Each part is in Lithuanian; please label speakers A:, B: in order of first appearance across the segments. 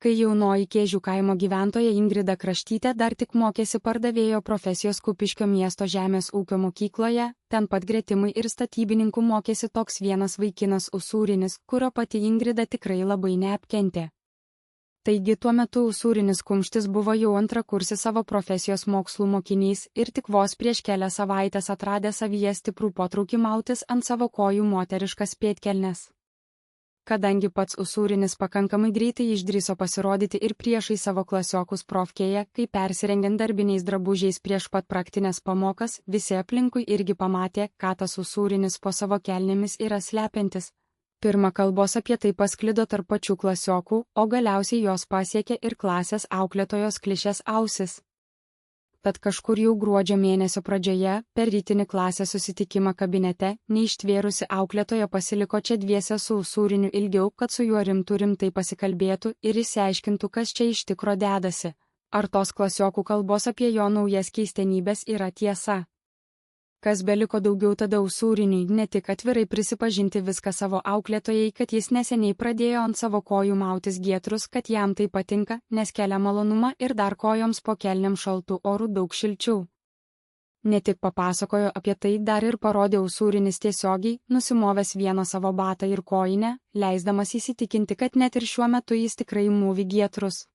A: Kai jaunoji Kėžių kaimo gyventoja Ingrida Kraštytė dar tik mokėsi pardavėjo profesijos Kupiškio miesto žemės ūkio mokykloje, ten pat gretimai ir statybininkų mokėsi toks vienas vaikinas Usūrinis, kurio pati Ingrida tikrai labai neapkentė. Taigi tuo metu Usūrinis kumštis buvo jau antrakursis savo profesijos mokslų mokinys ir tik vos prieš kelias savaitės atradė savyje stiprų potraukį mautis ant savo kojų moteriškas pėdkelnes. Kadangi pats Usūrinis pakankamai greitai išdrįso pasirodyti ir priešai savo klasiokus profkėje, kai persirengiant darbiniais drabužiais prieš pat praktinės pamokas, visi aplinkui irgi pamatė, ką tas Usūrinis po savo kelnėmis yra slepiantis. Pirma kalbos apie tai pasklido tarp pačių klasiokų, o galiausiai jos pasiekė ir klasės auklėtojos klišės ausis. Tad kažkur jau gruodžio mėnesio pradžioje, per rytinį klasės susitikimą kabinete, neištvėrusi auklėtoja pasiliko čia dviese su Usūriniu ilgiau, kad su juo rimtai pasikalbėtų ir išsiaiškintų, kas čia iš tikro dedasi. Ar tos klasiokų kalbos apie jo naujas keistenybės yra tiesa? Kas beliko daugiau tada Usūriniui, ne tik atvirai prisipažinti viską savo auklėtojai, kad jis neseniai pradėjo ant savo kojų mautis gietrus, kad jam tai patinka, nes kelia malonumą ir dar kojoms po kelniam šaltų orų daug šilčiau. Ne tik papasakojo apie tai, dar ir parodė Usūrinis tiesiogiai, nusimovęs vieną savo batą ir kojinę, leisdamas įsitikinti, kad net ir šiuo metu jis tikrai mūvi gietrus.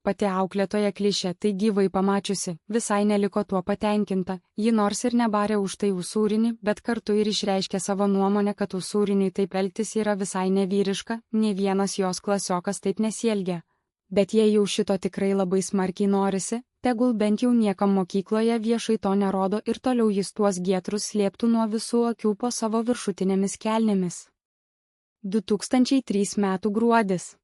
A: Pati auklėtoja klišė, tai gyvai pamačiusi, visai neliko tuo patenkinta, ji nors ir nebarė už tai Usūrinį, bet kartu ir išreiškė savo nuomonę, kad Usūriniui taip elgtis yra visai nevyriška, nė vienas jos klasiokas taip nesielgia. Bet jei jau šito tikrai labai smarkiai norisi, tegul bent jau niekam mokykloje viešai to nerodo ir toliau jis tuos gietrus slėptų nuo visų akių po savo viršutinėmis kelnėmis. 2003 metų gruodis.